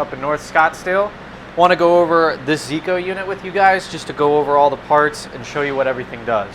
up in North Scottsdale. Want to go over this Zeco unit with you guys just to go over all the parts and show you what everything does.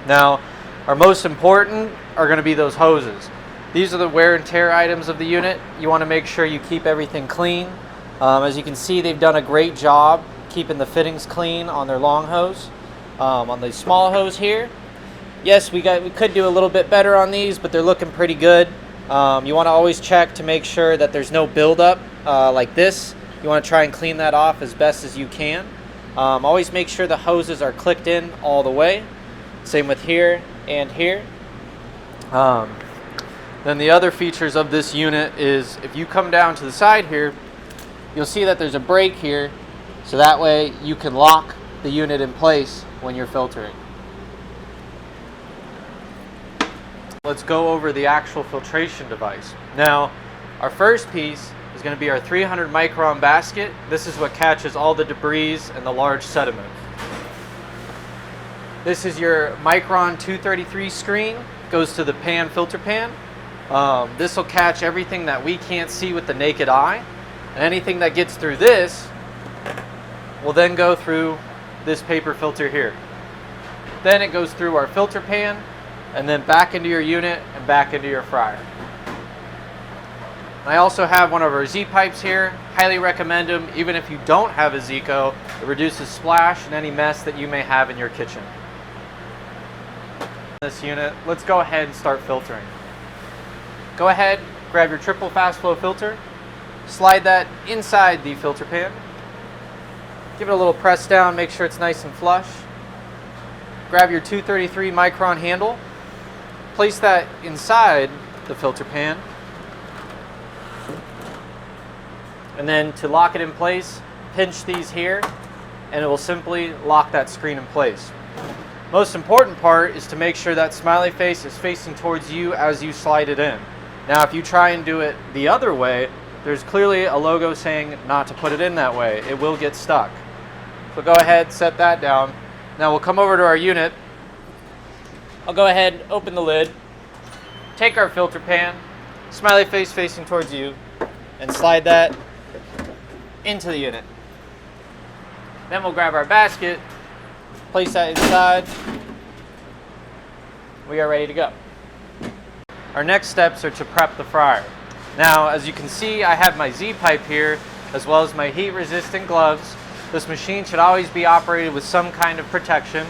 Now, our most important are going to be those hoses. These are the wear and tear items of the unit. You want to make sure you keep everything clean. As you can see, they've done a great job keeping the fittings clean on their long hose. On the small hose here, yes, we could do a little bit better on these, but they're looking pretty good. You want to always check to make sure that there's no buildup like this. You want to try and clean that off as best as you can. Always make sure the hoses are clicked in all the way. Same with here and here. Then the other features of this unit is if you come down to the side here, you'll see that there's a brake here, so that way you can lock the unit in place when you're filtering. Let's go over the actual filtration device. Now, our first piece is going to be our 300 micron basket. This is what catches all the debris and the large sediment. This is your micron 233 screen, goes to the pan filter pan. This will catch everything that we can't see with the naked eye. And anything that gets through this will then go through this paper filter here. Then it goes through our filter pan and then back into your unit and back into your fryer. I also have one of our Z pipes here. Highly recommend them even if you don't have a Zeco. It reduces splash and any mess that you may have in your kitchen. This unit, let's go ahead and start filtering. Go ahead, grab your triple fast flow filter, slide that inside the filter pan. Give it a little press down, make sure it's nice and flush. Grab your 233 micron handle, place that inside the filter pan. And then to lock it in place, pinch these here, and it will simply lock that screen in place. Most important part is to make sure that smiley face is facing towards you as you slide it in. Now, if you try and do it the other way, there's clearly a logo saying not to put it in that way. It will get stuck. So go ahead, set that down. Now we'll come over to our unit. I'll go ahead, open the lid, take our filter pan, smiley face facing towards you, and slide that into the unit. Then we'll grab our basket, place that inside. We are ready to go. Our next steps are to prep the fryer. Now, as you can see, I have my Z pipe here, as well as my heat resistant gloves. This machine should always be operated with some kind of protection.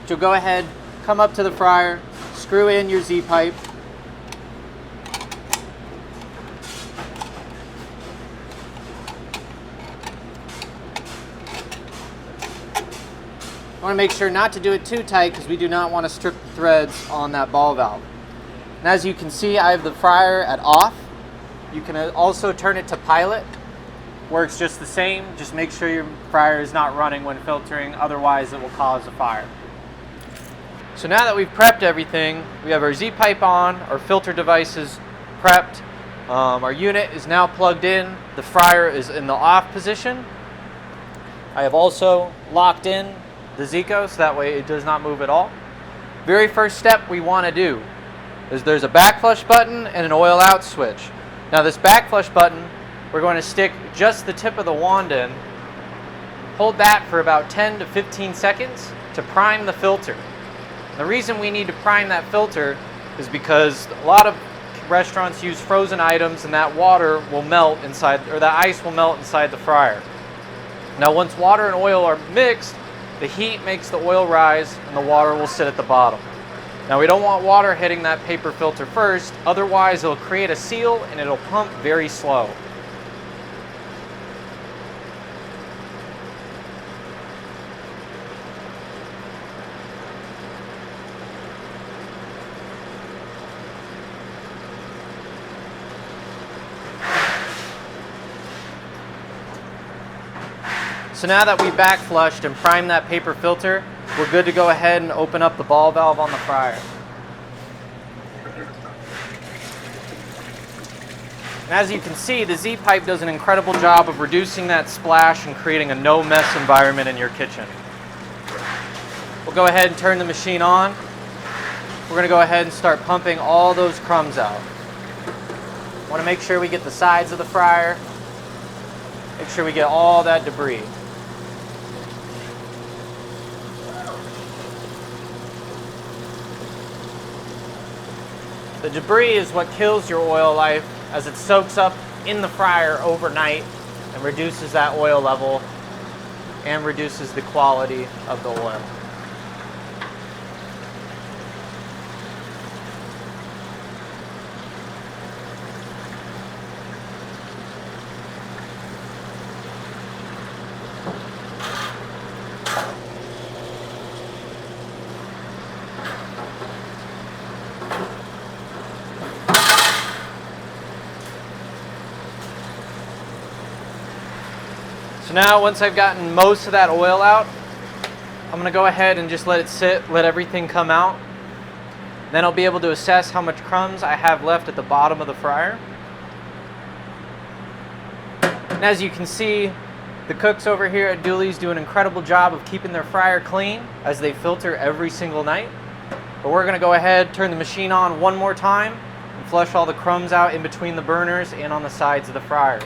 So go ahead, come up to the fryer, screw in your Z pipe. You want to make sure not to do it too tight because we do not want to strip the threads on that ball valve. And as you can see, I have the fryer at off. You can also turn it to pilot. Works just the same. Just make sure your fryer is not running when filtering, otherwise it will cause a fire. So now that we've prepped everything, we have our Z pipe on, our filter devices prepped. Our unit is now plugged in. The fryer is in the off position. I have also locked in the Zeco so that way it does not move at all. Very first step we want to do is there's a backflush button and an oil out switch. Now this backflush button, we're going to stick just the tip of the wand in, hold that for about 10 to 15 seconds to prime the filter. The reason we need to prime that filter is because a lot of restaurants use frozen items and that water will melt inside, or that ice will melt inside the fryer. Now once water and oil are mixed, the heat makes the oil rise and the water will sit at the bottom. Now we don't want water hitting that paper filter first, otherwise it'll create a seal and it'll pump very slow. So now that we back flushed and primed that paper filter, we're good to go ahead and open up the ball valve on the fryer. And as you can see, the Z pipe does an incredible job of reducing that splash and creating a no mess environment in your kitchen. We'll go ahead and turn the machine on. We're going to go ahead and start pumping all those crumbs out. Want to make sure we get the sides of the fryer Make sure we get all that debris. The debris is what kills your oil life, as it soaks up in the fryer overnight and reduces that oil level and reduces the quality of the oil. So now, once I've gotten most of that oil out, I'm going to go ahead and just let it sit, let everything come out. Then I'll be able to assess how much crumbs I have left at the bottom of the fryer. And as you can see, the cooks over here at Dooley's do an incredible job of keeping their fryer clean as they filter every single night. But we're going to go ahead, turn the machine on one more time, and flush all the crumbs out in between the burners and on the sides of the fryer.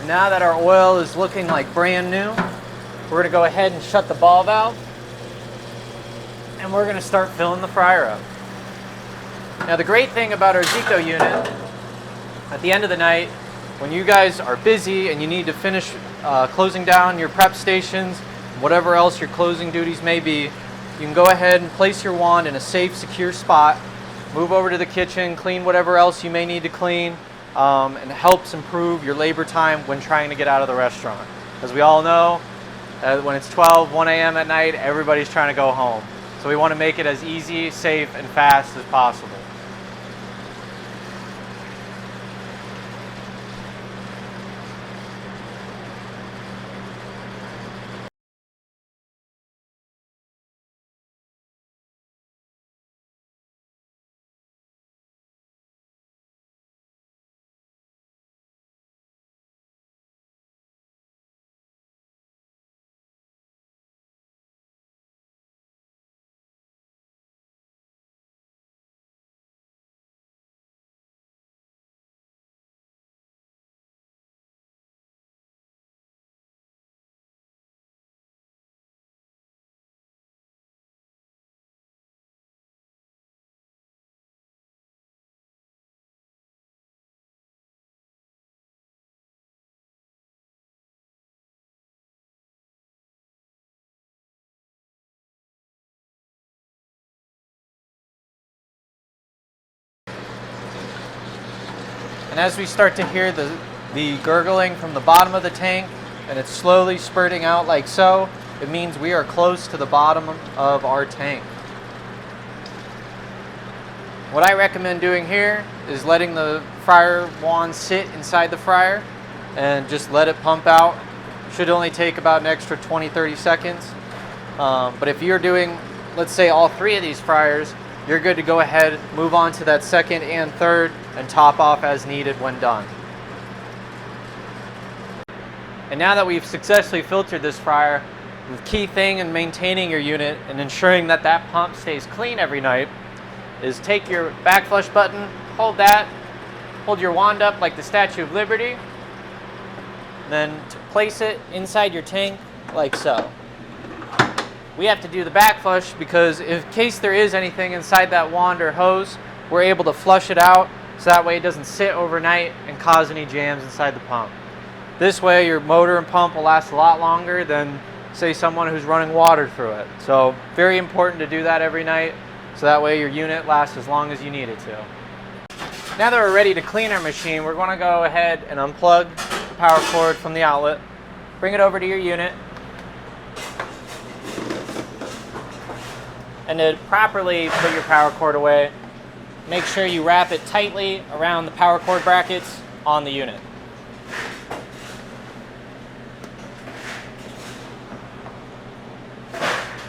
Now that our oil is looking like brand new, we're going to go ahead and shut the ball valve, and we're going to start filling the fryer up. Now the great thing about our Zeco unit, at the end of the night, when you guys are busy and you need to finish closing down your prep stations, whatever else your closing duties may be, you can go ahead and place your wand in a safe, secure spot, move over to the kitchen, clean whatever else you may need to clean, and it helps improve your labor time when trying to get out of the restaurant. As we all know, when it's 12, 1 a.m. at night, everybody's trying to go home. So we want to make it as easy, safe, and fast as possible. And as we start to hear the gurgling from the bottom of the tank, and it's slowly spurting out like so, it means we are close to the bottom of our tank. What I recommend doing here is letting the fryer wand sit inside the fryer and just let it pump out. Should only take about an extra 20-30 seconds. But if you're doing, let's say, all three of these fryers, you're good to go ahead, move on to that second and third, and top off as needed when done. And now that we've successfully filtered this fryer, the key thing in maintaining your unit and ensuring that that pump stays clean every night is take your back flush button, hold your wand up like the Statue of Liberty, then place it inside your tank like so. We have to do the back flush because in case there is anything inside that wand or hose, we're able to flush it out so that way it doesn't sit overnight and cause any jams inside the pump. This way your motor and pump will last a lot longer than, say, someone who's running water through it. So very important to do that every night so that way your unit lasts as long as you need it to. Now that we're ready to clean our machine, we're going to go ahead and unplug the power cord from the outlet, bring it over to your unit, and to properly put your power cord away, make sure you wrap it tightly around the power cord brackets on the unit.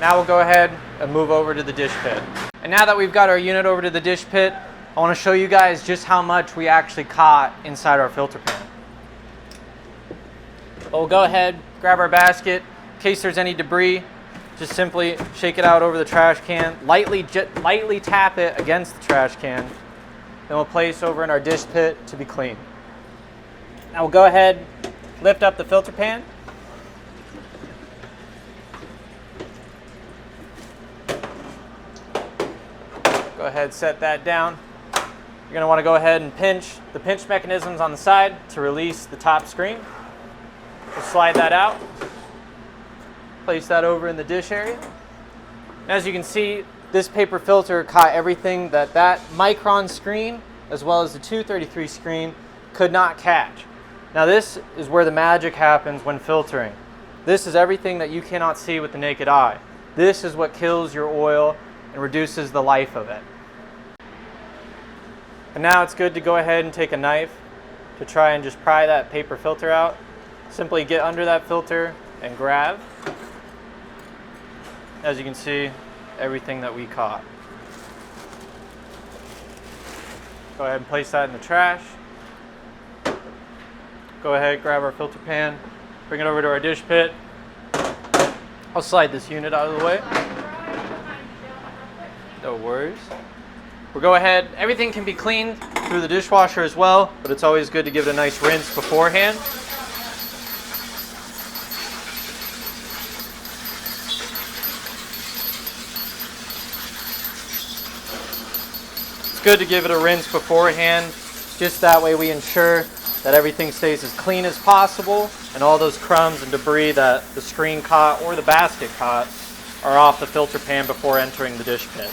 Now we'll go ahead and move over to the dish pit. And now that we've got our unit over to the dish pit, I want to show you guys just how much we actually caught inside our filter pan. But we'll go ahead, grab our basket. In case there's any debris, just simply shake it out over the trash can, lightly tap it against the trash can, then we'll place over in our dish pit to be cleaned. Now we'll go ahead, lift up the filter pan. Go ahead, set that down. You're going to want to go ahead and pinch the pinch mechanisms on the side to release the top screen. We'll slide that out. Place that over in the dish area. And as you can see, this paper filter caught everything that micron screen, as well as the 233 screen, could not catch. Now this is where the magic happens when filtering. This is everything that you cannot see with the naked eye. This is what kills your oil and reduces the life of it. And now it's good to go ahead and take a knife to try and just pry that paper filter out. Simply get under that filter and grab. As you can see, everything that we caught. Go ahead and place that in the trash. Go ahead, grab our filter pan, bring it over to our dish pit. I'll slide this unit out of the way. No worries. We'll go ahead, everything can be cleaned through the dishwasher as well, but it's always good to give it a nice rinse beforehand. It's good to give it a rinse beforehand, just that way we ensure that everything stays as clean as possible and all those crumbs and debris that the screen caught or the basket caught are off the filter pan before entering the dish pit.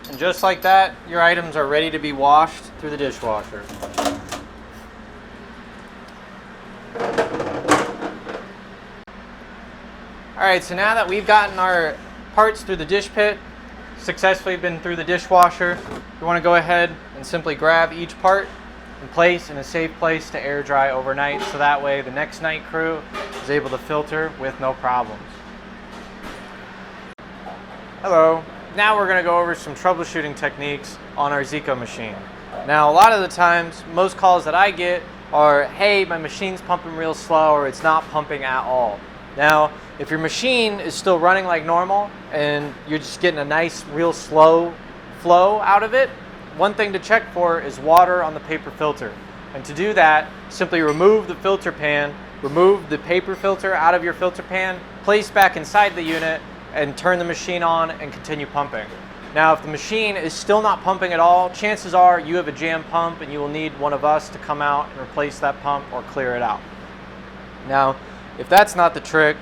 And just like that, your items are ready to be washed through the dishwasher. Alright, so now that we've gotten our parts through the dish pit, successfully been through the dishwasher, we want to go ahead and simply grab each part and place in a safe place to air dry overnight, so that way the next night crew is able to filter with no problems. Hello. Now we're going to go over some troubleshooting techniques on our Zeco machine. Now a lot of the times, most calls that I get are, hey, my machine's pumping real slow or it's not pumping at all. Now, if your machine is still running like normal and you're just getting a nice, real slow flow out of it, one thing to check for is water on the paper filter. And to do that, simply remove the filter pan, remove the paper filter out of your filter pan, place back inside the unit, and turn the machine on and continue pumping. Now, if the machine is still not pumping at all, chances are you have a jam pump and you will need one of us to come out and replace that pump or clear it out. Now, if that's not the trick,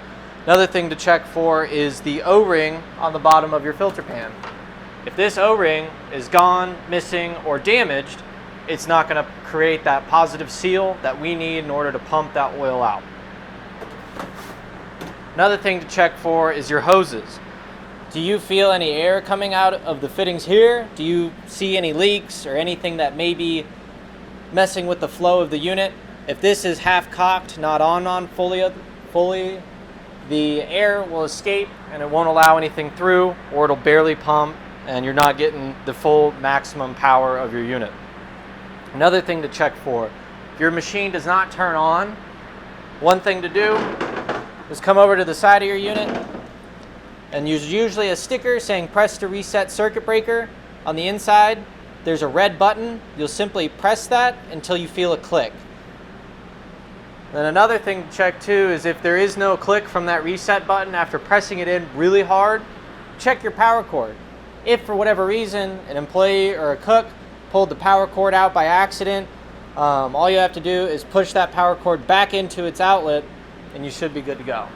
another thing to check for is the O-ring on the bottom of your filter pan. If this O-ring is gone, missing, or damaged, it's not going to create that positive seal that we need in order to pump that oil out. Another thing to check for is your hoses. Do you feel any air coming out of the fittings here? Do you see any leaks or anything that may be messing with the flow of the unit? If this is half cocked, not on fully, the air will escape and it won't allow anything through, or it'll barely pump and you're not getting the full maximum power of your unit. Another thing to check for, if your machine does not turn on, one thing to do is come over to the side of your unit, And there's usually a sticker saying press to reset circuit breaker. On the inside, there's a red button. You'll simply press that until you feel a click. Then another thing to check too is if there is no click from that reset button after pressing it in really hard, check your power cord. If for whatever reason an employee or a cook pulled the power cord out by accident, all you have to do is push that power cord back into its outlet and you should be good to go.